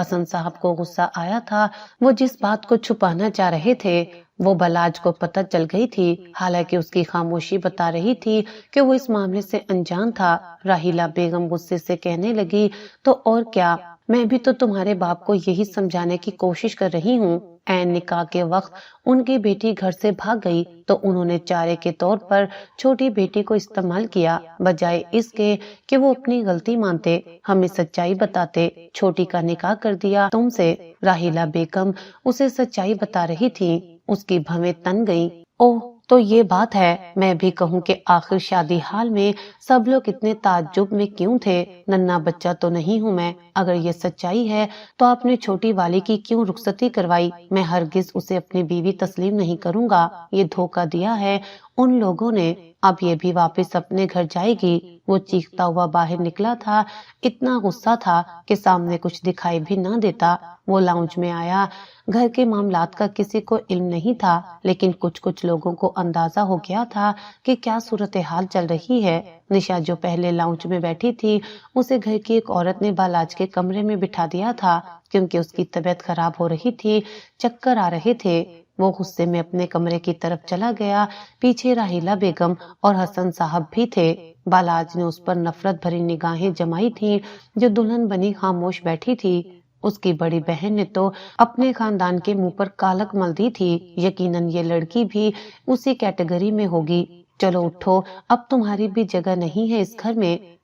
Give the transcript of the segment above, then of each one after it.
حسن صاحب کو غصہ آیا تھا۔ وہ جس بات کو چھپانا چاہ رہے تھے وہ بلاج کو پتہ چل گئی تھی، حالانکہ اس کی خاموشی بتا رہی تھی کہ وہ اس معاملے سے انجان تھا۔ راحیلہ بیگم غصے سے کہنے لگی، تو اور کیا، میں بھی تو تمہارے باپ کو یہی سمجھانے کی کوشش کر رہی ہوں۔ عین نکاح کے وقت ان کی بیٹی گھر سے بھاگ گئی تو انہوں نے چارے کے طور پر چھوٹی بیٹی کو استعمال کیا، بجائے اس کے کہ وہ اپنی غلطی مانتے، ہمیں سچائی بتاتے۔ چھوٹی کا نکاح کر دیا تم سے۔ راحیلہ بیگم اسے سچائی بتا رہی تھی، اس کی بھویں تن گئی۔ اوہ، تو یہ بات ہے، میں بھی کہوں کہ آخر شادی حال میں سب لوگ اتنے تعجب میں کیوں تھے؟ ننھا بچہ تو نہیں ہوں میں۔ اگر یہ سچائی ہے تو آپ نے چھوٹی والی کی کیوں رخصتی کروائی؟ میں ہرگز اسے اپنی بیوی تسلیم نہیں کروں گا، یہ دھوکہ دیا ہے ان لوگوں نے۔ اب یہ بھی واپس اپنے گھر جائے گی۔ وہ چیختا ہوا باہر نکلا تھا، اتنا غصہ تھا کہ سامنے کچھ دکھائی بھی نہ دیتا۔ وہ لاؤنج میں آیا۔ گھر کے معاملات کا کسی کو علم نہیں تھا، لیکن کچھ لوگوں کو اندازہ ہو گیا تھا کہ کیا صورتحال چل رہی ہے۔ نشا جو پہلے لاؤنج میں بیٹھی تھی، اسے گھر کی ایک عورت نے بالاج کے کمرے میں بٹھا دیا تھا، کیونکہ اس کی طبیعت خراب ہو رہی تھی، چکر آ رہے تھے۔ وہ غصے میں اپنے کمرے کی طرف چلا گیا۔ پیچھے راحیلہ بیگم اور حسن صاحب بھی تھے۔ بالاج نے اس پر نفرت بھری نگاہیں جمائی تھی جو دلہن بنی خاموش بیٹھی تھی۔ اس کی بڑی بہن نے تو اپنے خاندان کے منہ پر کالک مل دی تھی، یقیناً یہ لڑکی بھی اسی کیٹیگری میں ہوگی۔ چلو اٹھو، اب تمہاری بھی جگہ نہیں ہے اس گھر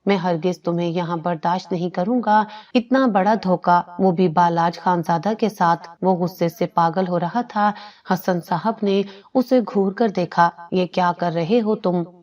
میں ہرگز تمہیں یہاں برداشت نہیں کروں گا۔ اتنا بڑا دھوکہ، وہ بھی بالاج خانزادہ کے ساتھ۔ وہ غصے سے پاگل ہو رہا تھا۔ حسن صاحب نے اسے گھور کر دیکھا۔ یہ کیا کر رہے ہو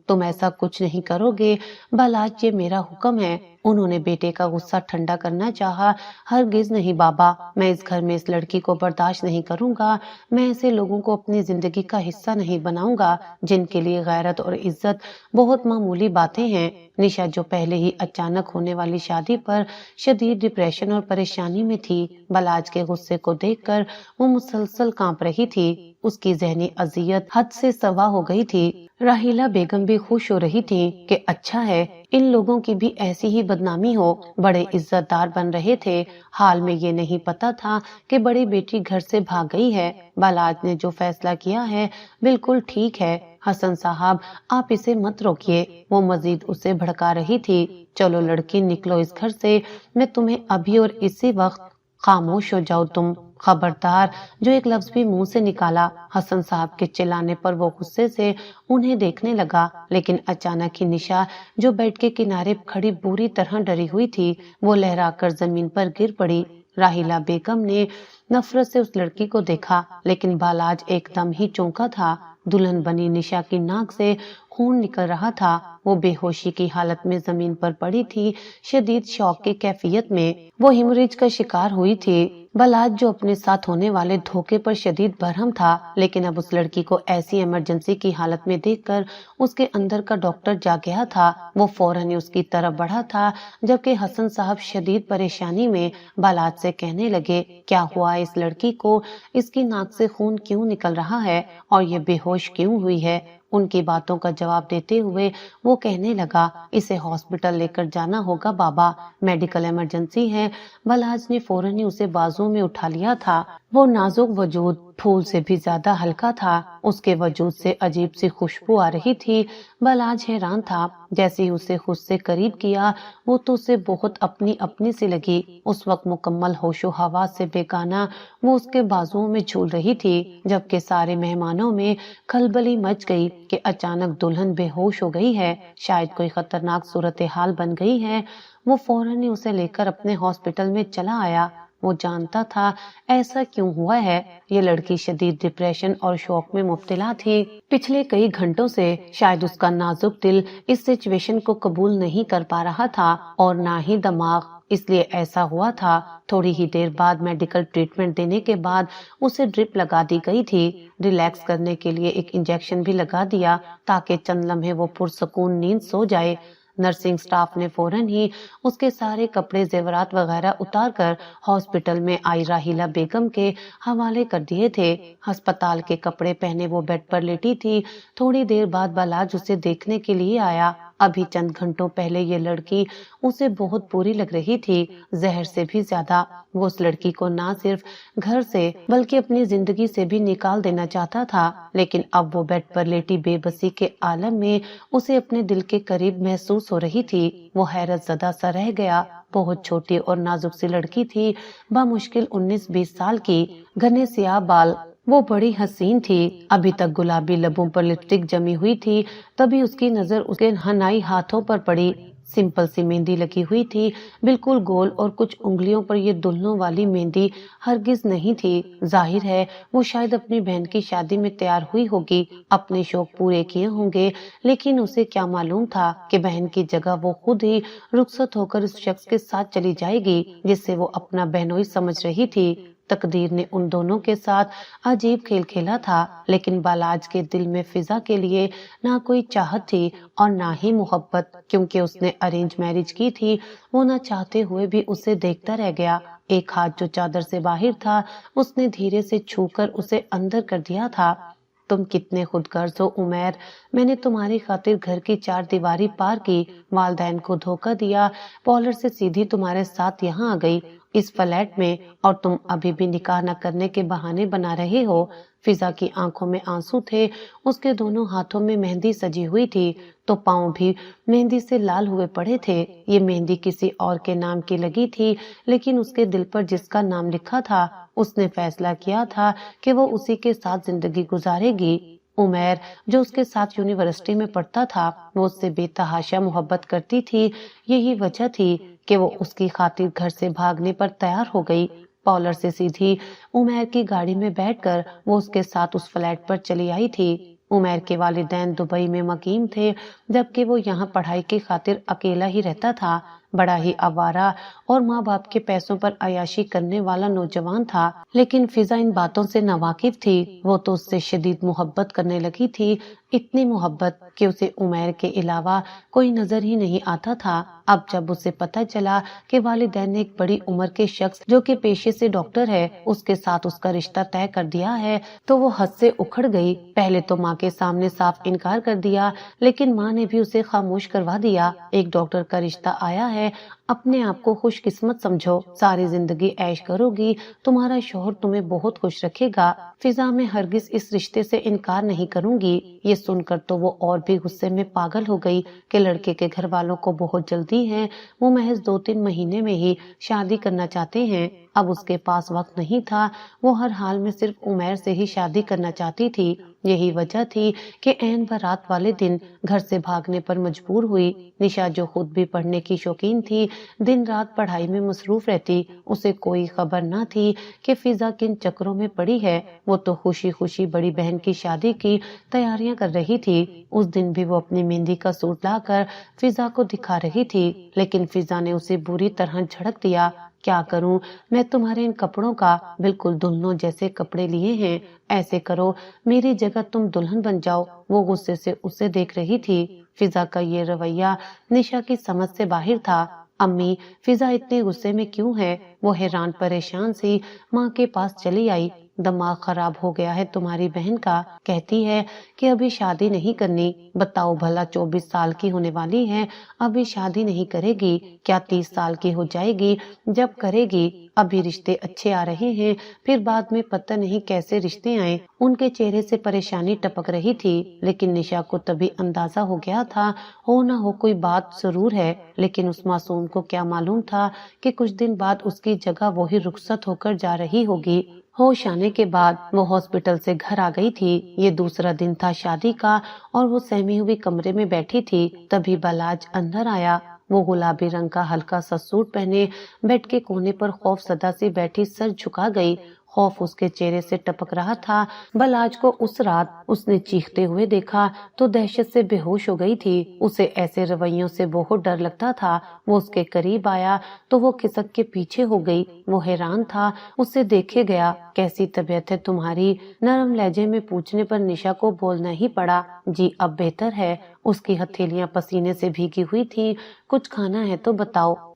تم ایسا کچھ نہیں کرو گے بالاج، یہ میرا حکم ہے۔ انہوں نے بیٹے کا غصہ ٹھنڈا کرنا چاہا۔ ہرگز نہیں بابا، میں اس گھر میں اس لڑکی کو برداشت نہیں کروں گا۔ میں ایسے لوگوں کو اپنی زندگی کا حصہ نہیں بناؤں گا جن کے لیے غیرت اور عزت بہت معمولی باتیں ہیں۔ نشا جو پہلے ہی اچانک ہونے والی شادی پر شدید ڈپریشن اور پریشانی میں تھی، بالاج کے غصے کو دیکھ کر وہ مسلسل کانپ رہی تھی۔ اس کی ذہنی اذیت حد سے سوا ہو گئی تھی۔ راحیلہ بیگم بھی خوش ہو رہی تھی کہ اچھا ہے ان لوگوں کی بھی ایسی ہی بدنامی ہو، بڑے عزت دار بن رہے تھے۔ حال میں یہ نہیں پتا تھا کہ بڑی بیٹی گھر سے بھاگ گئی ہے۔ بالاج نے جو فیصلہ کیا ہے بالکل ٹھیک ہے۔ حسن صاحب، آپ اسے مت روکیے، وہ مزید اسے بھڑکا رہی تھی۔ چلو لڑکی، نکلو اس گھر سے، میں تمہیں ابھی اور اسی وقت۔ خاموش ہو جاؤ تم، خبردار جو ایک لفظ بھی منہ سے نکالا۔ حسن صاحب کے چلانے پر وہ غصے سے انہیں دیکھنے لگا، لیکن اچانک ہی نشا جو بیڈ کے کنارے کھڑی بری طرح ڈری ہوئی تھی، وہ لہرا کر زمین پر گر پڑی۔ راحیلہ بیگم نے نفرت سے اس لڑکی کو دیکھا، لیکن بالاج ایک دم ہی چونکا تھا۔ دلہن بنی نشا کی ناک سے خون نکل رہا تھا۔ وہ بے ہوشی کی حالت میں زمین پر پڑی تھی، شدید شوق کی کیفیت میں۔ وہ ہیموریج کا شکار ہوئی تھی۔ بالاج جو اپنے ساتھ ہونے والے دھوکے پر شدید برہم تھا، لیکن اب اس لڑکی کو ایسی ایمرجنسی کی حالت میں دیکھ کر اس کے اندر کا ڈاکٹر جاگ گیا تھا۔ وہ فوراً اس کی طرف بڑھا تھا، جبکہ حسن صاحب شدید پریشانی میں بالاج سے کہنے لگے، کیا ہوا اس لڑکی کو؟ اس کی ناک سے خون کیوں نکل رہا ہے اور یہ بے ہوش کیوں ہوئی ہے؟ ان کی باتوں کا جواب دیتے ہوئے وہ کہنے لگا، اسے ہاسپٹل لے کر جانا ہوگا بابا، میڈیکل ایمرجنسی ہے۔ بالاج نے فوراً ہی اسے بازو میں اٹھا لیا تھا۔ وہ نازک وجود پھول سے بھی زیادہ ہلکا تھا، اس کے وجود سے عجیب سی خوشبو آ رہی تھی۔ بالاج حیران تھا، جیسے ہی اسے خود سے قریب کیا وہ تو اسے بہت اپنی سی لگی۔ اس وقت مکمل ہوش و حواس سے بیگانہ وہ اس کے بازوؤں میں جھول رہی تھی، جبکہ سارے مہمانوں میں کھلبلی مچ گئی کہ اچانک دلہن بے ہوش ہو گئی ہے، شاید کوئی خطرناک صورتحال بن گئی ہے۔ وہ فوراً ہی اسے لے کر اپنے ہاسپٹل میں چلا آیا۔ وہ جانتا تھا ایسا کیوں ہوا ہے۔ یہ لڑکی شدید ڈپریشن اور شوق میں مبتلا تھی۔ پچھلے کئی گھنٹوں سے شاید اس کا نازک دل اس سچویشن کو قبول نہیں کر پا رہا تھا، اور نہ ہی دماغ، اس لیے ایسا ہوا تھا۔ تھوڑی ہی دیر بعد میڈیکل ٹریٹمنٹ دینے کے بعد اسے ڈرپ لگا دی گئی تھی۔ ریلیکس کرنے کے لیے ایک انجیکشن بھی لگا دیا تاکہ چند لمحے وہ پرسکون نیند سو جائے۔ نرسنگ سٹاف نے فوراً ہی اس کے سارے کپڑے زیورات وغیرہ اتار کر ہاسپٹل میں آئی راحیلہ بیگم کے حوالے کر دیے تھے۔ ہسپتال کے کپڑے پہنے وہ بیڈ پر لیٹی تھی۔ تھوڑی دیر بعد بالاج اسے دیکھنے کے لیے آیا۔ ابھی چند گھنٹوں پہلے یہ لڑکی اسے بہت بری لگ رہی تھی، زہر سے بھی زیادہ۔ وہ اس لڑکی کو نہ صرف گھر سے بلکہ اپنی زندگی سے بھی نکال دینا چاہتا تھا، لیکن اب وہ بیڈ پر لیٹی بے بسی کے عالم میں اسے اپنے دل کے قریب محسوس ہو رہی تھی۔ وہ حیرت زدہ سا رہ گیا۔ بہت چھوٹی اور نازک سی لڑکی تھی، بمشکل 19-20 سال کی، گھنے سیاہ بال، وہ بڑی حسین تھی۔ ابھی تک گلابی لبوں پر لپسٹک جمی ہوئی تھی، تبھی اس کی نظر اس کے حنائی ہاتھوں پر پڑی۔ سمپل سی مہندی لگی ہوئی تھی، بالکل گول، اور کچھ انگلیوں پر یہ دلہنوں والی مہندی ہرگز نہیں تھی۔ ظاہر ہے وہ شاید اپنی بہن کی شادی میں تیار ہوئی ہوگی، اپنے شوق پورے کیے ہوں گے، لیکن اسے کیا معلوم تھا کہ بہن کی جگہ وہ خود ہی رخصت ہو کر اس شخص کے ساتھ چلی جائے گی جسے وہ اپنا بہنوئی سمجھ رہی تھی۔ تقدیر نے ان دونوں کے ساتھ عجیب کھیل کھیلا تھا، لیکن بالاج کے دل میں فضا کے لیے نہ کوئی چاہت تھی اور نہ ہی محبت، کیونکہ اس نے ارینج میرج کی تھی۔ وہ نہ چاہتے ہوئے بھی اسے دیکھتا رہ گیا۔ ایک ہاتھ جو چادر سے باہر تھا اس نے دھیرے سے چھو کر اسے اندر کر دیا تھا۔ تم کتنے خود غرض ہو عمیر، میں نے تمہاری خاطر گھر کی 4 دیواری پار کی، والدین کو دھوکہ دیا، پالر سے سیدھی تمہارے ساتھ یہاں آ گئی اس فلیٹ میں، اور تم ابھی بھی نکاح نہ کرنے کے بہانے بنا رہے ہو۔ فضا کی آنکھوں میں آنسو تھے، اس کے دونوں ہاتھوں میں مہندی سجی ہوئی تھی تو پاؤں بھی مہندی سے لال ہوئے پڑے تھے۔ یہ مہندی کسی اور کے نام کی لگی تھی، لیکن اس کے دل پر جس کا نام لکھا تھا اس نے فیصلہ کیا تھا کہ وہ اسی کے ساتھ زندگی گزارے گی۔ عمیر جو اس کے ساتھ یونیورسٹی میں پڑھتا تھا، وہ اس سے بے تحاشا محبت کرتی تھی۔ یہی وجہ تھی کہ وہ اس کی خاطر گھر سے بھاگنے پر تیار ہو گئی۔ پالر سے سیدھی عمیر کی گاڑی میں بیٹھ کر وہ اس کے ساتھ اس فلیٹ پر چلی آئی تھی۔ عمیر کے والدین دبئی میں مقیم تھے، جبکہ وہ یہاں پڑھائی کی خاطر اکیلا ہی رہتا تھا۔ بڑا ہی آوارہ اور ماں باپ کے پیسوں پر عیاشی کرنے والا نوجوان تھا، لیکن فضا ان باتوں سے ناواقف تھی۔ وہ تو اس سے شدید محبت کرنے لگی تھی، اتنی محبت کہ اسے عمیر کے علاوہ کوئی نظر ہی نہیں آتا تھا۔ اب جب اسے پتہ چلا کہ والدین نے ایک بڑی عمر کے شخص جو کہ پیشے سے ڈاکٹر ہے اس کے ساتھ اس کا رشتہ طے کر دیا ہے تو وہ حد سے اکھڑ گئی۔ پہلے تو ماں کے سامنے صاف انکار کر دیا، لیکن ماں نے بھی اسے خاموش کروا دیا۔ ایک ڈاکٹر کا رشتہ آیا ہے، اپنے آپ کو خوش قسمت سمجھو، ساری زندگی عیش کرو گی، تمہارا شوہر تمہیں بہت خوش رکھے گا۔ فضا میں ہرگز اس رشتے سے انکار نہیں کروں گی۔ یہ سن کر تو وہ اور بھی غصے میں پاگل ہو گئی کہ لڑکے کے گھر والوں کو بہت جلدی ہے، وہ محض 2-3 مہینے میں ہی شادی کرنا چاہتے ہیں۔ اب اس کے پاس وقت نہیں تھا، وہ ہر حال میں صرف عمیر سے ہی شادی کرنا چاہتی تھی۔ یہی وجہ تھی کہ عین بارات والے دن گھر سے بھاگنے پر مجبور ہوئی۔ نشا جو خود بھی پڑھنے کی شوقین تھی، دن رات پڑھائی میں مصروف رہتی، اسے کوئی خبر نہ تھی کہ فضا کن چکروں میں پڑی ہے۔ وہ تو خوشی خوشی بڑی بہن کی شادی کی تیاریاں کر رہی تھی۔ اس دن بھی وہ اپنی مہندی کا سوٹ لا کر فضا کو دکھا رہی تھی، لیکن فضا نے اسے بری طرح جھڑک دیا۔ کیا کروں میں تمہارے ان کپڑوں کا، بالکل دلہنوں جیسے کپڑے لیے ہیں، ایسے کرو میری جگہ تم دلہن بن جاؤ۔ وہ غصے سے اسے دیکھ رہی تھی۔ فضا کا یہ رویہ نشا کی سمجھ سے باہر تھا۔ امی، فضا اتنے غصے میں کیوں ہے؟ وہ حیران پریشان سی ماں کے پاس چلی آئی۔ دماغ خراب ہو گیا ہے تمہاری بہن کا، کہتی ہے کہ ابھی شادی نہیں کرنی۔ بتاؤ بھلا 24 سال کی ہونے والی ہے، ابھی شادی نہیں کرے گی کیا 30 سال کی ہو جائے گی جب کرے گی؟ ابھی رشتے اچھے آ رہے ہیں، پھر بعد میں پتہ نہیں کیسے رشتے آئیں۔ ان کے چہرے سے پریشانی ٹپک رہی تھی، لیکن نشا کو تبھی اندازہ ہو گیا تھا ہو نہ ہو کوئی بات ضرور ہے، لیکن اس معصوم کو کیا معلوم تھا کہ کچھ دن بعد اس کی جگہ وہی رخصت ہو کر جا رہی ہوگی۔ ہوش آنے کے بعد وہ ہاسپٹل سے گھر آ گئی تھی۔ یہ دوسرا دن تھا شادی کا اور وہ سہمی ہوئی کمرے میں بیٹھی تھی، تبھی بالاج اندر آیا۔ وہ گلابی رنگ کا ہلکا سا سوٹ پہنے بیڈ کے کونے پر خوف زدہ سی بیٹھی سر جھکا گئی۔ خوف اس کے چہرے سے ٹپک رہا تھا۔ بالاج کو اس رات اس نے چیختے ہوئے دیکھا تو دہشت سے بے ہوش ہو گئی تھی۔ اسے ایسے رویوں سے بہت ڈر لگتا تھا۔ وہ اس کے قریب آیا تو وہ کھسک کے پیچھے ہو گئی۔ وہ حیران تھا، اسے دیکھے گیا۔ کیسی طبیعت ہے تمہاری؟ نرم لہجے میں پوچھنے پر نشا کو بولنا ہی پڑا۔ جی اب بہتر ہے۔ اس کی ہتھیلیاں پسینے سے بھیگی ہوئی تھی۔ کچھ کھانا ہے تو بتاؤ۔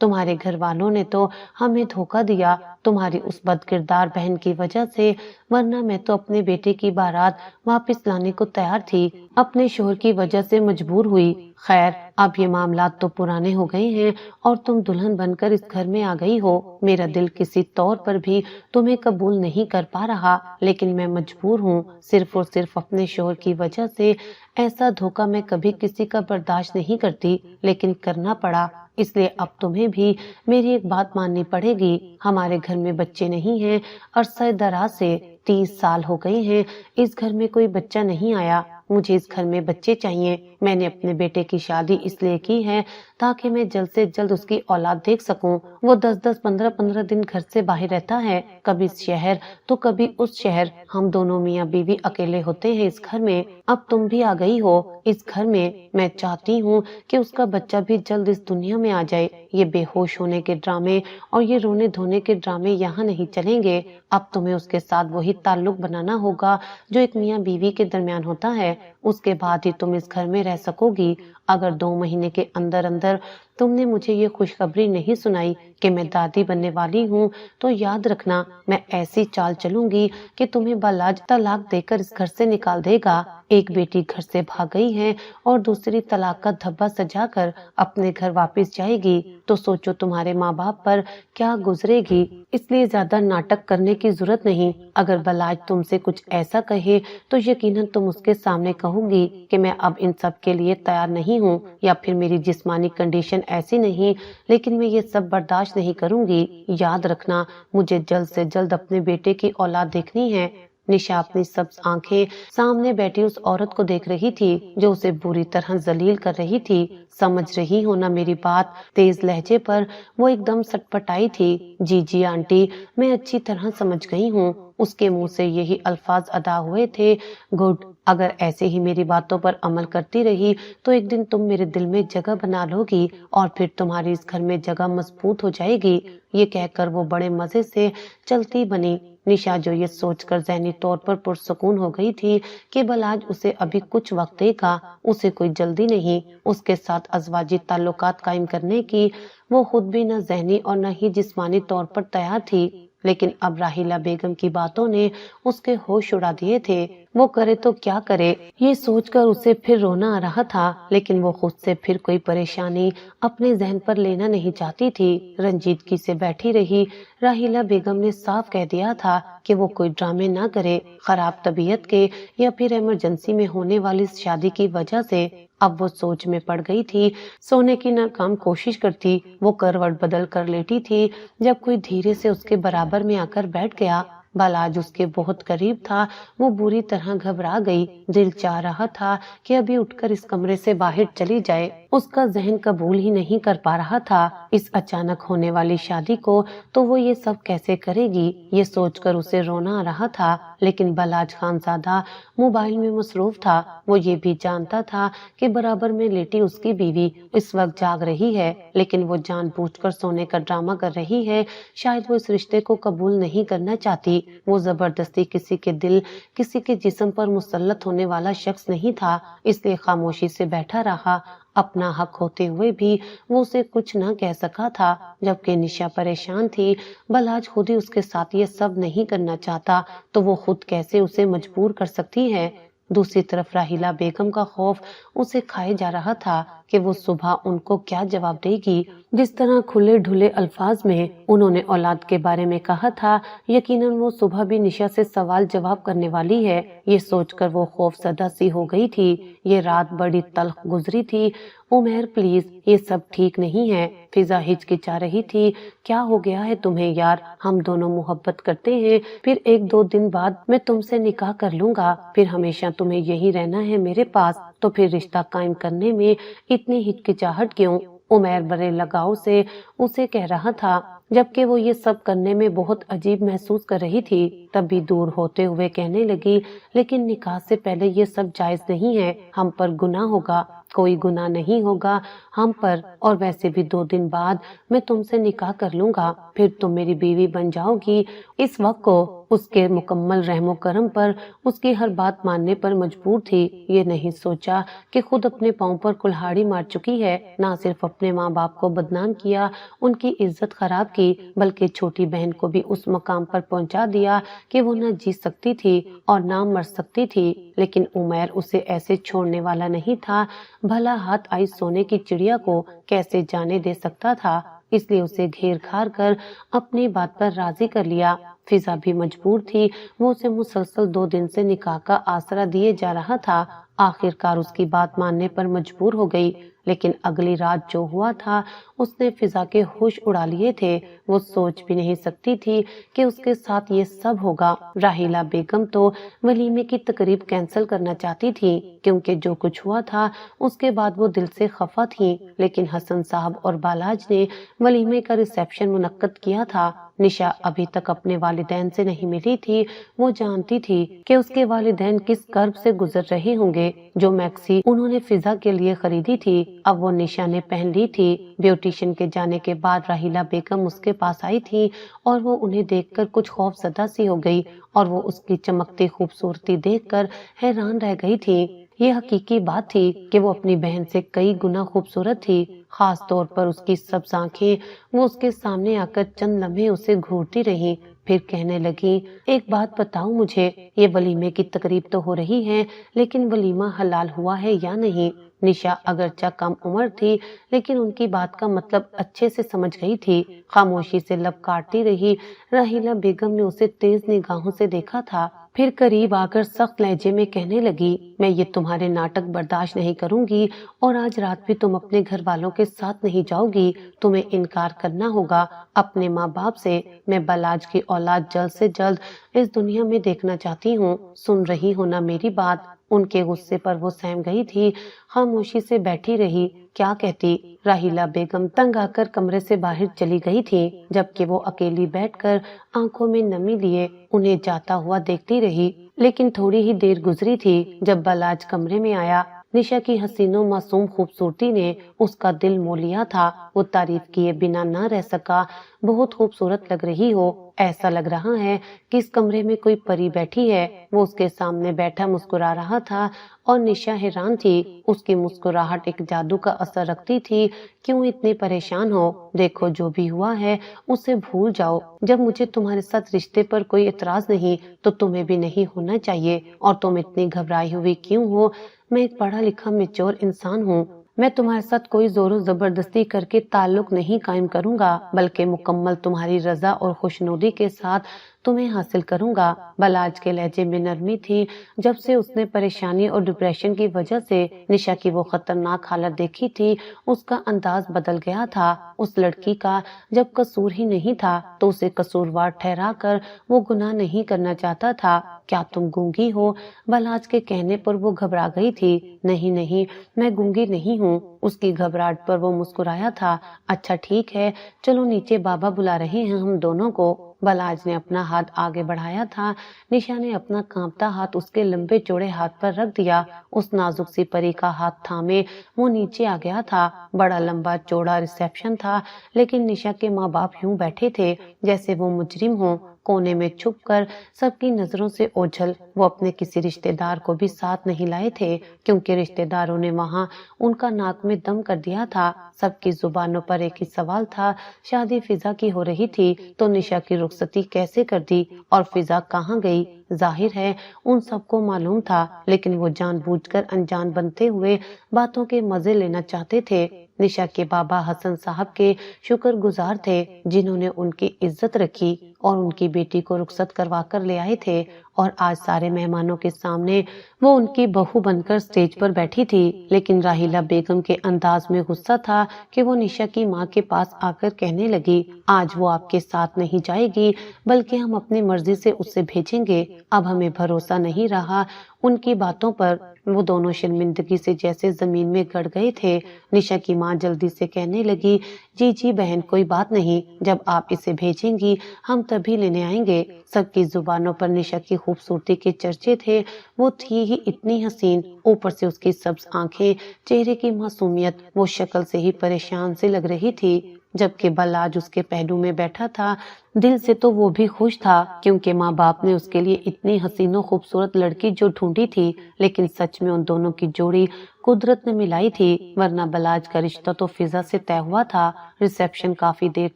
تمہارے گھر والوں نے تو ہمیں دھوکا دیا تمہاری اس بد کردار بہن کی وجہ سے، ورنہ میں تو اپنے بیٹے کی بارات واپس لانے کو تیار تھی، اپنے شوہر کی وجہ سے مجبور ہوئی۔ خیر اب یہ معاملات تو پرانے ہو گئے ہیں اور تم دلہن بن کر اس گھر میں آ گئی ہو۔ میرا دل کسی طور پر بھی تمہیں قبول نہیں کر پا رہا، لیکن میں مجبور ہوں، صرف اور صرف اپنے شوہر کی وجہ سے۔ ایسا دھوکا میں کبھی کسی کا برداشت نہیں کرتی، لیکن کرنا پڑا، اس لیے اب تمہیں بھی میری ایک بات ماننی پڑے گی۔ ہمارے گھر میں بچے نہیں ہیں، عرصہ دراز سے 30 سال ہو گئے ہیں اس گھر میں کوئی بچہ نہیں آیا۔ مجھے اس گھر میں بچے چاہیے۔ میں نے اپنے بیٹے کی شادی اس لیے کی ہے تاکہ میں جلد سے جلد اس کی اولاد دیکھ سکوں۔ وہ 10 15 دن گھر سے باہر رہتا ہے، کبھی اس شہر تو کبھی اس شہر، ہم دونوں میاں بیوی اکیلے ہوتے ہیں اس گھر میں۔ اب تم بھی آ گئی ہو اس گھر میں، میں چاہتی ہوں کہ اس کا بچہ بھی جلد اس دنیا میں آ جائے۔ یہ بے ہوش ہونے کے ڈرامے اور یہ رونے دھونے کے ڈرامے یہاں نہیں چلیں گے۔ اب تمہیں اس کے ساتھ وہی تعلق بنانا ہوگا جو ایک میاں بیوی کے درمیان ہوتا ہے، اس کے بعد ہی تم اس گھر میں رہ سکو گی۔ اگر 2 مہینے کے اندر اندر تم نے مجھے یہ خوشخبری نہیں سنائی کہ میں دادی بننے والی ہوں تو یاد رکھنا میں ایسی چال چلوں گی کہ تمہیں بالاج طلاق دے کر اس گھر سے نکال دے گا۔ ایک بیٹی گھر سے بھاگ گئی ہے اور دوسری طلاق کا دھبا سجا کر اپنے گھر واپس جائے گی تو سوچو تمہارے ماں باپ پر کیا گزرے گی۔ اس لیے زیادہ ناٹک کرنے کی ضرورت نہیں۔ اگر بالاج تم سے کچھ ایسا کہے تو یقیناً تم اس کے سامنے کہو گی کہ میں اب ان سب کے لیے تیار نہیں ہوں، یا پھر میری جسمانی کنڈیشن ایسی نہیں، لیکن میں یہ سب برداشت نہیں کروں گی۔ یاد رکھنا مجھے جلد سے جلد اپنے بیٹے کی اولاد دیکھنی ہے۔ نشا اپنی سبز آنکھیں سامنے بیٹھی اس عورت کو دیکھ رہی تھی جو اسے بری طرح ذلیل کر رہی تھی۔ سمجھ رہی ہو نا میری بات؟ تیز لہجے پر وہ ایک دم سٹپٹائی تھی۔ جی آنٹی، میں اچھی طرح سمجھ گئی ہوں۔ اس کے منہ سے یہی الفاظ ادا ہوئے تھے۔ گڈ، اگر ایسے ہی میری باتوں پر عمل کرتی رہی تو ایک دن تم میرے دل میں جگہ بنا لو گی اور پھر تمہاری اس گھر میں جگہ مضبوط ہو جائے گی۔ یہ کہہ کر وہ بڑے مزے سے چلتی بنی۔ نشا جو یہ سوچ کر ذہنی طور پر پرسکون ہو گئی تھی کہ بالاج اسے ابھی کچھ وقت دے گا، اسے کوئی جلدی نہیں اس کے ساتھ ازواجی تعلقات قائم کرنے کی، وہ خود بھی نہ ذہنی اور نہ ہی جسمانی طور پر تیار تھی۔ لیکن اب راحیلہ بیگم کی باتوں نے اس کے ہوش اڑا دیے تھے۔ وہ کرے تو کیا کرے، یہ سوچ کر اسے پھر رونا آ رہا تھا، لیکن وہ خود سے پھر کوئی پریشانی اپنے ذہن پر لینا نہیں چاہتی تھی۔ رنجیدگی سے بیٹھی رہی۔ راحیلہ بیگم نے صاف کہہ دیا تھا کہ وہ کوئی ڈرامے نہ کرے، خراب طبیعت کے یا پھر ایمرجنسی میں ہونے والی شادی کی وجہ سے۔ اب وہ سوچ میں پڑ گئی تھی، سونے کی ناکام کوشش کرتی۔ وہ کروٹ بدل کر لیٹی تھی جب کوئی دھیرے سے اس کے برابر میں آ کر بیٹھ گیا۔ بالاج اس کے بہت قریب تھا۔ وہ بری طرح گھبرا گئی۔ دل چاہ رہا تھا کہ ابھی اٹھ کر اس کمرے سے باہر چلی جائے۔ اس کا ذہن قبول ہی نہیں کر پا رہا تھا اس اچانک ہونے والی شادی کو، تو وہ یہ سب کیسے کرے گی، یہ سوچ کر اسے رونا آ رہا تھا۔ لیکن بالاج خانزادہ موبائل میں مصروف تھا۔ وہ یہ بھی جانتا تھا کہ برابر میں لیٹی اس کی بیوی اس وقت جاگ رہی ہے، لیکن وہ جان بوجھ کر سونے کا ڈرامہ کر رہی ہے۔ شاید وہ اس رشتے کو قبول نہیں کرنا چاہتی۔ وہ زبردستی کسی کے دل، کسی کے جسم پر مسلط ہونے والا شخص نہیں تھا، اس لیے خاموشی سے بیٹھا رہا۔ اپنا حق ہوتے ہوئے بھی وہ اسے کچھ نہ کہہ سکا تھا، جبکہ نشا پریشان تھی۔ بالاج خود ہی اس کے ساتھ یہ سب نہیں کرنا چاہتا تو وہ خود کیسے اسے مجبور کر سکتی ہے۔ دوسری طرف راحیلہ بیگم کا خوف اسے کھائے جا رہا تھا کہ وہ صبح ان کو کیا جواب دے گی۔ جس طرح کھلے ڈھلے الفاظ میں انہوں نے اولاد کے بارے میں کہا تھا، یقیناً وہ صبح بھی نشا سے سوال جواب کرنے والی ہے۔ یہ سوچ کر وہ خوف زدہ سی ہو گئی تھی۔ یہ رات بڑی تلخ گزری تھی۔ عمیر پلیز، یہ سب ٹھیک نہیں ہے۔ فضا ہچکچا رہی تھی۔ کیا ہو گیا ہے تمہیں یار؟ ہم دونوں محبت کرتے ہیں، پھر 1-2 دن بعد میں تم سے نکاح کر لوں گا، پھر ہمیشہ تمہیں یہی رہنا ہے میرے پاس، تو پھر رشتہ قائم کرنے میں اتنی ہچکچاہٹ کیوں؟ عمیر بڑے لگاؤ سے اسے کہہ رہا تھا، جبکہ وہ یہ سب کرنے میں بہت عجیب محسوس کر رہی تھی۔ تب بھی دور ہوتے ہوئے کہنے لگی، لیکن نکاح سے پہلے یہ سب جائز نہیں ہے، ہم پر گناہ ہوگا۔ کوئی گناہ نہیں ہوگا ہم پر، اور ویسے بھی 2 دن بعد میں تم سے نکاح کر لوں گا، پھر تم میری بیوی بن جاؤ گی۔ اس وقت کو اس کے مکمل رحم و کرم پر، اس کی ہر بات ماننے پر مجبور تھی۔ یہ نہیں سوچا کہ خود اپنے پاؤں پر کلہاڑی مار چکی ہے، نہ صرف اپنے ماں باپ کو بدنام کیا، ان کی عزت خراب کی، بلکہ چھوٹی بہن کو بھی اس مقام پر پہنچا دیا کہ وہ نہ جی سکتی تھی اور نہ مر سکتی تھی۔ لیکن عمیر اسے ایسے چھوڑنے والا نہیں تھا، بھلا ہاتھ آئی سونے کی چڑیا کو کیسے جانے دے سکتا تھا؟ اس لیے اسے گھیر گھار کر اپنی بات پر راضی کر لیا۔ فضا بھی مجبور تھی، وہ اسے مسلسل 2 دن سے نکاح کا آسرا دیے جا رہا تھا، آخر کار اس کی بات ماننے پر مجبور ہو گئی۔ لیکن اگلی رات جو ہوا تھا اس نے فضا کے ہوش اڑا لیے تھے۔ وہ سوچ بھی نہیں سکتی تھی کہ اس کے ساتھ یہ سب ہوگا۔ راحیلہ بیگم تو ولیمے کی تقریب کینسل کرنا چاہتی تھی، کیونکہ جو کچھ ہوا تھا اس کے بعد وہ دل سے خفا تھی، لیکن حسن صاحب اور بالاج نے ولیمے کا ریسیپشن منعقد کیا تھا۔ نشا ابھی تک اپنے والدین سے نہیں ملی تھی۔ وہ جانتی تھی کہ اس کے والدین کس کرب سے گزر رہے ہوں گے۔ جو میکسی انہوں نے فضا کے لیے خریدی تھی اب وہ نشا نے پہن لی تھی۔ بیوٹیشن کے جانے کے بعد راحیلہ بیگم اس کے پاس آئی تھی اور وہ انہیں دیکھ کر کچھ خوف زدہ سی ہو گئی اور وہ اس کی چمکتی خوبصورتی دیکھ کر حیران رہ گئی تھی۔ یہ حقیقی بات تھی کہ وہ اپنی بہن سے کئی گنا خوبصورت تھی، خاص طور پر اس کی سبز آنکھیں۔ وہ اس کے سامنے آ کر چند لمحے اسے گھورتی رہی، پھر کہنے لگی، ایک بات بتاؤ مجھے، یہ ولیمے کی تقریب تو ہو رہی ہے لیکن ولیمہ حلال ہوا ہے یا نہیں؟ نشا اگرچہ کم عمر تھی لیکن ان کی بات کا مطلب اچھے سے سمجھ گئی تھی، خاموشی سے لب کاٹتی رہی۔ راحیلہ بیگم نے اسے تیز نگاہوں سے دیکھا تھا، پھر قریب آ کر سخت لہجے میں کہنے لگی، میں یہ تمہارے ناٹک برداشت نہیں کروں گی اور آج رات بھی تم اپنے گھر والوں کے ساتھ نہیں جاؤ گی۔ تمہیں انکار کرنا ہوگا اپنے ماں باپ سے۔ میں بالاج کی اولاد جلد سے جلد اس دنیا میں دیکھنا چاہتی ہوں۔ سن رہی ہو نا میری بات؟ ان کے غصے پر وہ سہم گئی تھی، خاموشی سے بیٹھی رہی۔ کیا کہتی؟ راحیلہ بیگم تنگ آ کر کمرے سے باہر چلی گئی تھی، جبکہ وہ اکیلی بیٹھ کر آنکھوں میں نمی لیے انہیں جاتا ہوا دیکھتی رہی۔ لیکن تھوڑی ہی دیر گزری تھی جب بالاج کمرے میں آیا۔ نشا کی حسین و معصوم خوبصورتی نے اس کا دل مو لیا تھا۔ وہ تعریف کیے بنا نہ رہ سکا، بہت خوبصورت لگ رہی ہو، ایسا لگ رہا ہے کہ اس کمرے میں کوئی پری بیٹھی ہے۔ وہ اس کے سامنے بیٹھا مسکرا رہا تھا اور نشا حیران تھی، اس کی مسکراہٹ ایک جادو کا اثر رکھتی تھی۔ کیوں اتنے پریشان ہو؟ دیکھو جو بھی ہوا ہے اسے بھول جاؤ۔ جب مجھے تمہارے ساتھ رشتے پر کوئی اعتراض نہیں تو تمہیں بھی نہیں ہونا چاہیے، اور تم اتنی گھبرائی ہوئی کیوں ہو؟ میں ایک پڑھا لکھا میچور انسان ہوں، میں تمہارے ساتھ کوئی زور و زبردستی کر کے تعلق نہیں قائم کروں گا، بلکہ مکمل تمہاری رضا اور خوشنودی کے ساتھ تمہیں حاصل کروں گا۔ بالاج کے لہجے میں نرمی تھی۔ جب سے اس نے پریشانی اور ڈپریشن کی وجہ سے نشا کی وہ خطرناک حالت دیکھی تھی، اس کا انداز بدل گیا تھا۔ اس لڑکی کا جب قصور ہی نہیں تھا تو اسے قصوروار ٹھہرا کر وہ گناہ نہیں کرنا چاہتا تھا۔ کیا تم گونگی ہو؟ بالاج کے کہنے پر وہ گھبرا گئی تھی۔ نہیں نہیں، میں گونگی نہیں ہوں۔ اس کی گھبراہٹ پر وہ مسکرایا تھا۔ اچھا ٹھیک ہے، چلو نیچے، بابا بلا رہے ہیں ہم دونوں کو۔ بالاج نے اپنا ہاتھ آگے بڑھایا تھا۔ نشا نے اپنا کانپتا ہاتھ اس کے لمبے چوڑے ہاتھ پر رکھ دیا۔ اس نازک سی پری کا ہاتھ تھامے وہ نیچے آ گیا تھا۔ بڑا لمبا چوڑا ریسیپشن تھا، لیکن نشا کے ماں باپ یوں بیٹھے تھے جیسے وہ مجرم ہوں، کونے میں چھپ کر سب کی نظروں سے اوجھل۔ وہ اپنے کسی رشتہ دار کو بھی ساتھ نہیں لائے تھے، کیونکہ رشتہ داروں نے وہاں ان کا ناک میں دم کر دیا تھا۔ سب کی زبانوں پر ایک ہی سوال تھا، شادی فضا کی ہو رہی تھی تو نشا کی رخصتی کیسے کر دی، اور فضا کہاں گئی؟ ظاہر ہے ان سب کو معلوم تھا، لیکن وہ جان بوجھ کر انجان بنتے ہوئے باتوں کے مزے لینا چاہتے تھے۔ نشا کے بابا حسن صاحب کے شکر گزار تھے، جنہوں نے ان کی عزت رکھی اور ان کی بیٹی کو رخصت کروا کر لے آئے تھے، اور آج سارے مہمانوں کے سامنے وہ ان کی بہو بن کر سٹیج پر بیٹھی تھی۔ لیکن راحیلہ بیگم کے انداز میں غصہ تھا کہ وہ نشا کی ماں کے پاس آ کر کہنے لگی، آج وہ آپ کے ساتھ نہیں جائے گی، بلکہ ہم اپنی مرضی سے اسے بھیجیں گے۔ اب ہمیں بھروسہ نہیں رہا ان کی باتوں پر۔ وہ دونوں شرمندگی سے جیسے زمین میں گڑ گئے تھے۔ نشا کی ماں جلدی سے کہنے لگی، جی جی بہن، کوئی بات نہیں، جب آپ اسے بھیجیں گی ہم تبھی لینے آئیں گے۔ سب کی زبانوں پر نشا کی خوبصورتی کے چرچے تھے۔ وہ تھی ہی اتنی حسین، اوپر سے اس کی سبز آنکھیں، چہرے کی معصومیت، وہ شکل سے ہی پریشان سی لگ رہی تھی۔ جبکہ بلاج اس کے پہلو میں بیٹھا تھا۔ دل سے تو وہ بھی خوش تھا کیونکہ ماں باپ نے اس کے لیے اتنی حسین و خوبصورت لڑکی جو ڈھونڈی تھی، لیکن سچ میں ان دونوں کی جوڑی قدرت نے ملائی تھی، ورنہ بلاج کا رشتہ تو فضا سے طے ہوا تھا۔ ریسیپشن کافی دیر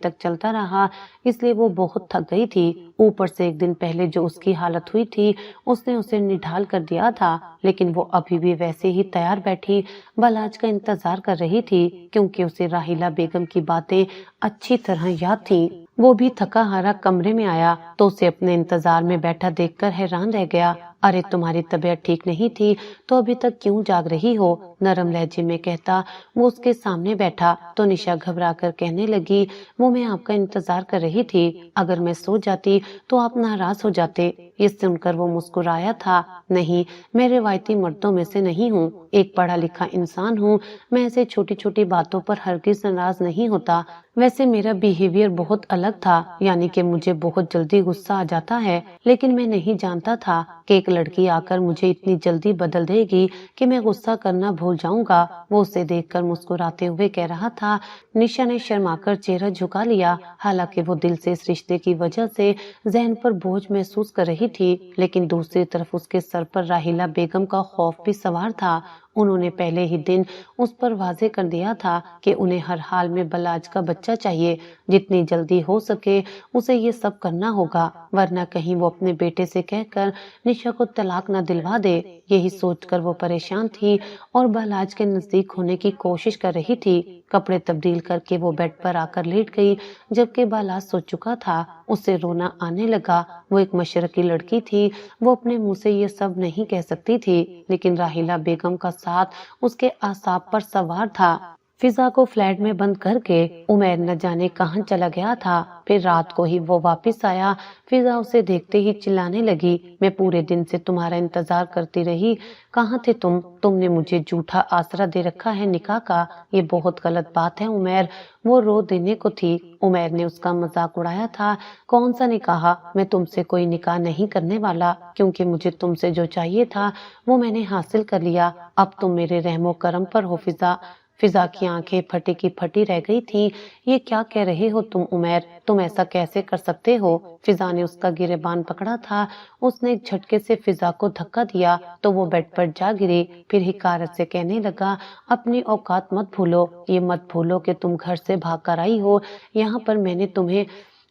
تک چلتا رہا، اس لیے وہ بہت تھک گئی تھی۔ اوپر سے ایک دن پہلے جو اس کی حالت ہوئی تھی اس نے اسے نڈھال کر دیا تھا، لیکن وہ ابھی بھی ویسے ہی تیار بیٹھی بلاج کا انتظار کر رہی تھی کیونکہ اسے راحیلہ بیگم کی باتیں اچھی طرح یاد تھیں۔ وہ بھی تھکا ہارا کمرے میں آیا تو اسے اپنے انتظار میں بیٹھا دیکھ کر حیران رہ گیا۔ ارے تمہاری طبیعت ٹھیک نہیں تھی تو ابھی تک کیوں جاگ رہی ہو؟ نرم لہجے میں کہتا وہ اس کے سامنے بیٹھا تو نشا گھبرا کر کہنے لگی، وہ میں آپ کا انتظار کر رہی تھی، اگر میں سو جاتی تو آپ ناراض ہو جاتے۔ یہ سن کر وہ مسکرایا تھا، نہیں میں روایتی مردوں میں سے نہیں ہوں، ایک پڑھا لکھا انسان ہوں، میں ایسے چھوٹی چھوٹی باتوں پر ہرگز ناراض نہیں ہوتا۔ ویسے میرا بیہیویئر بہت الگ تھا، یعنی کہ مجھے بہت جلدی غصہ آ جاتا ہے، لیکن میں نہیں جانتا تھا کہ ایک لڑکی آ کر مجھے اتنی جلدی بدل دے گی کہ میں غصہ کرنا بھول جاؤں گا۔ وہ اسے دیکھ کر مسکراتے ہوئے کہہ رہا تھا۔ نشا نے شرما کر چہرہ جھکا لیا، حالانکہ وہ دل سے اس رشتے کی وجہ سے ذہن پر بوجھ محسوس کر رہی تھی، لیکن دوسری طرف اس کے سر پر راحیلہ بیگم کا خوف بھی سوار تھا۔ انہوں نے پہلے ہی دن اس پر واضح کر دیا تھا کہ انہیں ہر حال میں بلاج کا بچہ چاہیے، جتنی جلدی ہو سکے اسے یہ سب کرنا ہوگا، ورنہ کہیں وہ اپنے بیٹے سے کہہ کر نشا کو طلاق نہ دلوا دے۔ یہی سوچ کر وہ پریشان تھی اور بلاج کے نزدیک ہونے کی کوشش کر رہی تھی۔ کپڑے تبدیل کر کے وہ بیڈ پر آ کر لیٹ گئی، جبکہ بلاج سو چکا تھا۔ اسے رونا آنے لگا۔ وہ ایک مشرقی لڑکی تھی، وہ اپنے منہ سے یہ سب نہیں کہہ سکتی تھی، لیکن راحیلہ بیگم کا ساتھ اس کے اعصاب پر سوار تھا۔ فضا کو فلیٹ میں بند کر کے عمیر نہ جانے کہاں چلا گیا تھا، پھر رات کو ہی وہ واپس آیا۔ فضا اسے دیکھتے ہی چلانے لگی، میں پورے دن سے تمہارا انتظار کرتی رہی، کہاں تھے تم نے مجھے جھوٹا آسرا دے رکھا ہے نکاح کا، یہ بہت غلط بات ہے عمیر، وہ رو دینے کو تھی۔ عمیر نے اس کا مذاق اڑایا تھا، کون سا نکاح، میں تم سے کوئی نکاح نہیں کرنے والا، کیونکہ مجھے تم سے جو چاہیے تھا وہ میں نے حاصل کر لیا، اب تم میرے رحم و کرم پر ہو فضا۔ فضا کی آنکھیں پھٹی کی پھٹی رہ گئی تھیں، یہ کیا کہہ رہے ہو تم عمیر، تم ایسا کیسے کر سکتے ہو؟ فضا نے اس کا گریبان پکڑا تھا، اس نے ایک جھٹکے سے فضا کو دھکا دیا تو وہ بیڈ پر جا گری، پھر حکارت سے کہنے لگا، اپنی اوقات مت بھولو، یہ مت بھولو کہ تم گھر سے بھاگ کر آئی ہو، یہاں پر میں نے تمہیں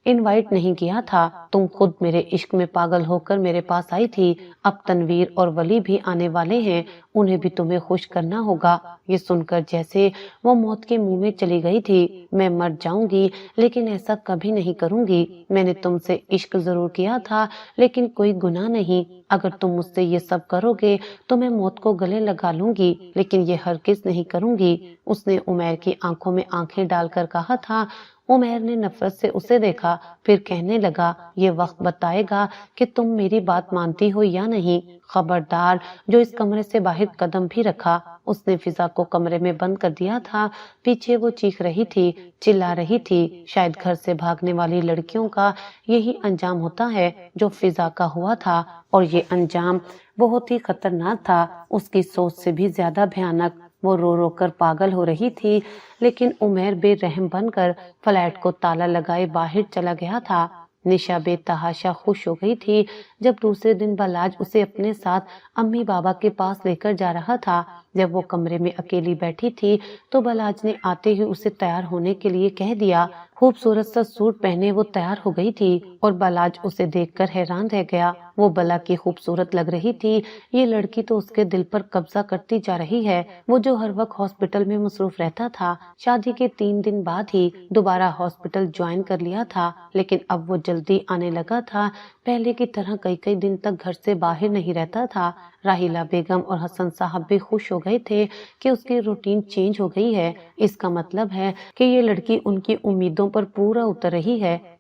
انوائٹ نہیں کیا تھا، تم خود میرے عشق میں پاگل ہو کر میرے پاس آئی تھی، اب تنویر اور ولی بھی آنے والے ہیں، انہیں بھی تمہیں خوش کرنا ہوگا۔ یہ سن کر جیسے وہ موت کے منہ میں چلی گئی تھی، میں مر جاؤں گی لیکن ایسا کبھی نہیں کروں گی، میں نے تم سے عشق ضرور کیا تھا لیکن کوئی گناہ نہیں، اگر تم مجھ سے یہ سب کرو گے تو میں موت کو گلے لگا لوں گی، لیکن یہ ہرگز نہیں کروں گی۔ اس نے عمیر کی آنکھوں میں آنکھیں ڈال کر کہا تھا۔ عمیر نے نفرت سے اسے دیکھا، پھر کہنے لگا، یہ وقت بتائے گا کہ تم میری بات مانتی ہو یا نہیں، خبردار جو اس کمرے سے باہر قدم بھی رکھا۔ اس نے فضا کو کمرے میں بند کر دیا تھا، پیچھے وہ چیخ رہی تھی، چلا رہی تھی، شاید گھر سے بھاگنے والی لڑکیوں کا یہی انجام ہوتا ہے جو فضا کا ہوا تھا، اور یہ انجام بہت ہی خطرناک تھا، اس کی سوچ سے بھی زیادہ بھیانک۔ وہ رو رو کر پاگل ہو رہی تھی، لیکن عمیر بے رحم بن کر فلیٹ کو تالا لگائے باہر چلا گیا تھا۔ نشا بے تحاشا خوش ہو گئی تھی جب دوسرے دن بلاج اسے اپنے ساتھ امی بابا کے پاس لے کر جا رہا تھا۔ جب وہ کمرے میں اکیلی بیٹھی تھی تو بلاج نے آتے ہی اسے تیار ہونے کے لیے کہہ دیا۔ خوبصورت سا سوٹ پہنے وہ تیار ہو گئی تھی اور بلاج اسے دیکھ کر حیران رہ گیا، وہ بلا کی خوبصورت لگ رہی تھی، یہ لڑکی تو اس کے دل پر قبضہ کرتی جا رہی ہے۔ وہ جو ہر وقت ہاسپٹل میں مصروف رہتا تھا، شادی کے 3 دن بعد ہی دوبارہ ہاسپٹل جوائن کر لیا تھا، لیکن اب وہ جلدی آنے لگا تھا، پہلے کی طرح کئی دن تک گھر سے باہر نہیں رہتا تھا۔ راحیلہ بیگم اور حسن صاحب بھی خوش ہو گئے تھے کہ اس کی روٹین چینج ہو گئی ہے، اس کا مطلب ہے کہ یہ لڑکی ان کی امیدوں پر پورا اتر رہی ہے۔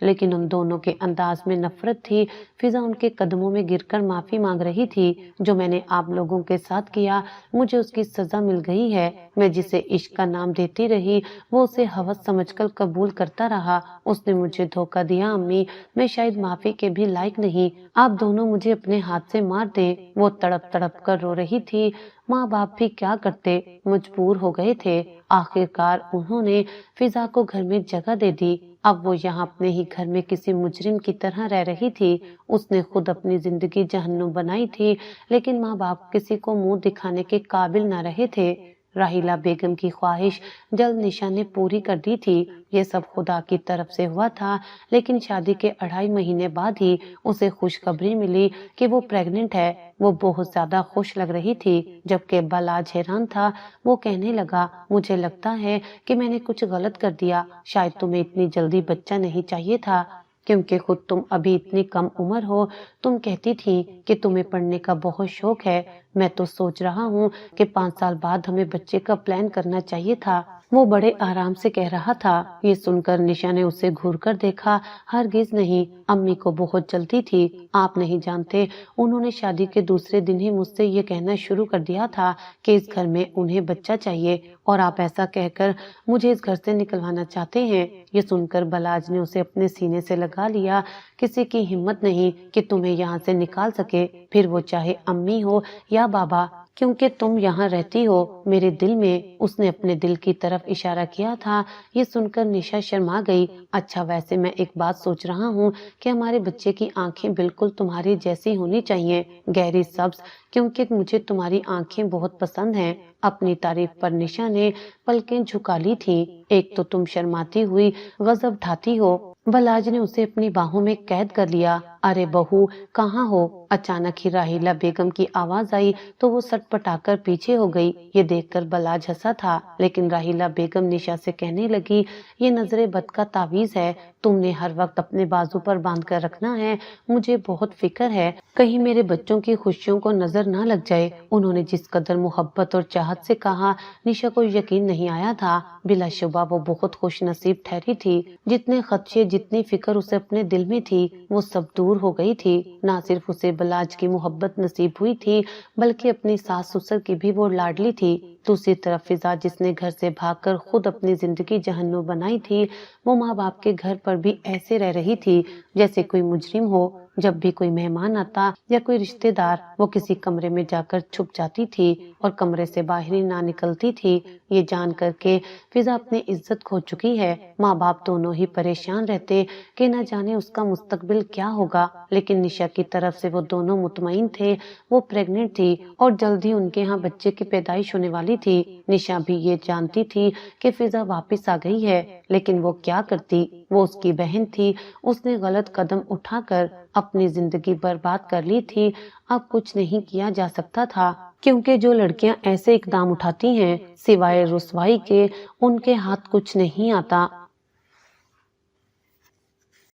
لیکن ان دونوں کے انداز میں نفرت تھی۔ فضا ان کے قدموں میں گر کر معافی مانگ رہی تھی۔ جو میں نے آپ لوگوں کے ساتھ کیا، مجھے اس کی سزا مل گئی ہے۔ میں جسے عشق کا نام دیتی رہی، وہ اسے ہوس سمجھ کر قبول کرتا رہا۔ اس نے مجھے دھوکہ دیا امی، میں شاید معافی کے بھی لائق نہیں۔ آپ دونوں مجھے اپنے ہاتھ سے مار دیں۔ وہ تڑپ تڑپ کر رو رہی تھی۔ ماں باپ بھی کیا کرتے، مجبور ہو گئے تھے۔ آخر کار انہوں نے فضا کو گھر میں جگہ دے دی۔ اب وہ یہاں اپنے ہی گھر میں کسی مجرم کی طرح رہ رہی تھی۔ اس نے خود اپنی زندگی جہنم بنائی تھی، لیکن ماں باپ کسی کو منہ دکھانے کے قابل نہ رہے تھے۔ راحیلہ بیگم کی خواہش جلد نشا نے پوری کر دی تھی۔ یہ سب خدا کی طرف سے ہوا تھا، لیکن شادی کے 2.5 مہینے بعد ہی اسے خوشخبری ملی کہ وہ پریگننٹ ہے۔ وہ بہت زیادہ خوش لگ رہی تھی، جبکہ بلاج حیران تھا۔ وہ کہنے لگا، مجھے لگتا ہے کہ میں نے کچھ غلط کر دیا۔ شاید تمہیں اتنی جلدی بچہ نہیں چاہیے تھا، کیونکہ خود تم ابھی اتنی کم عمر ہو۔ تم کہتی تھی کہ تمہیں پڑھنے کا بہت شوق ہے۔ میں تو سوچ رہا ہوں کہ 5 سال بعد ہمیں بچے کا پلان کرنا چاہیے تھا۔ وہ بڑے آرام سے کہہ رہا تھا۔ یہ سن کر نشا نے اسے گھور کر دیکھا۔ ہرگز نہیں، امی کو بہت جلدی تھی۔ آپ نہیں جانتے، انہوں نے شادی کے دوسرے دن ہی مجھ سے یہ کہنا شروع کر دیا تھا کہ اس گھر میں انہیں بچہ چاہیے، اور آپ ایسا کہہ کر مجھے اس گھر سے نکلوانا چاہتے ہیں۔ یہ سن کر بلاج نے اسے اپنے سینے سے لگا لیا۔ کسی کی ہمت نہیں کہ تمہیں یہاں سے نکال سکے، پھر وہ چاہے امی ہو یا بابا، کیونکہ تم یہاں رہتی ہو میرے دل میں۔ اس نے اپنے دل کی طرف اشارہ کیا تھا۔ یہ سن کر نشا شرما گئی۔ اچھا، ویسے میں ایک بات سوچ رہا ہوں کہ ہمارے بچے کی آنکھیں بالکل تمہاری جیسی ہونی چاہیے، گہری سبز، کیونکہ مجھے تمہاری آنکھیں بہت پسند ہیں۔ اپنی تعریف پر نشا نے پلکیں جھکا لی تھی۔ ایک تو تم شرماتی ہوئی غضب ڈھاتی ہو۔ بلاج نے اسے اپنی باہوں میں قید کر لیا۔ ارے بہو، کہاں ہو؟ اچانک ہی راحیلہ بیگم کی آواز آئی تو وہ سٹ پٹا کر پیچھے ہو گئی۔ یہ دیکھ کر بلاج ہنسا تھا، لیکن راحیلہ بیگم نشا سے کہنے لگی، یہ نظر بد کا تعویذ ہے، تم نے ہر وقت اپنے بازو پر باندھ کر رکھنا ہے۔ مجھے بہت فکر ہے کہیں میرے بچوں کی خوشیوں کو نظر نہ لگ جائے۔ انہوں نے جس قدر محبت اور چاہت سے کہا، نشا کو یقین نہیں آیا تھا۔ بلا شبہ وہ بہت خوش نصیب ٹھہری تھی۔ جتنے خدشے، جتنی فکر اسے اپنے دل میں تھی، وہ سب دور ہو گئی تھی۔ نہ صرف اسے بلاج کی محبت نصیب ہوئی تھی، بلکہ اپنی ساس سسر کی بھی وہ لاڈلی تھی۔ دوسری طرف فضا، جس نے گھر سے بھاگ کر خود اپنی زندگی جہنم بنائی تھی، وہ ماں باپ کے گھر پر بھی ایسے رہ رہی تھی جیسے کوئی مجرم ہو۔ جب بھی کوئی مہمان آتا یا کوئی رشتہ دار، وہ کسی کمرے میں جا کر چھپ جاتی تھی اور کمرے سے باہر ہی نہ نکلتی تھی۔ یہ جان کر کے فضا اپنی عزت کھو چکی ہے۔ ماں باپ دونوں ہی پریشان رہتے کہ نہ جانے اس کا مستقبل کیا ہوگا، لیکن نشا کی طرف سے وہ دونوں مطمئن تھے۔ وہ پریگننٹ تھی اور جلد ہی ان کے ہاں بچے کی پیدائش ہونے والی تھی۔ نشا بھی یہ جانتی تھی کہ فضا واپس آ گئی ہے، لیکن وہ کیا کرتی؟ وہ اس کی بہن تھی۔ اس نے غلط قدم اٹھا کر اپنی زندگی برباد کر لی تھی۔ اب کچھ نہیں کیا جا سکتا تھا، کیونکہ جو لڑکیاں ایسے اقدام اٹھاتی ہیں، سوائے رسوائی کے ان کے ہاتھ کچھ نہیں آتا۔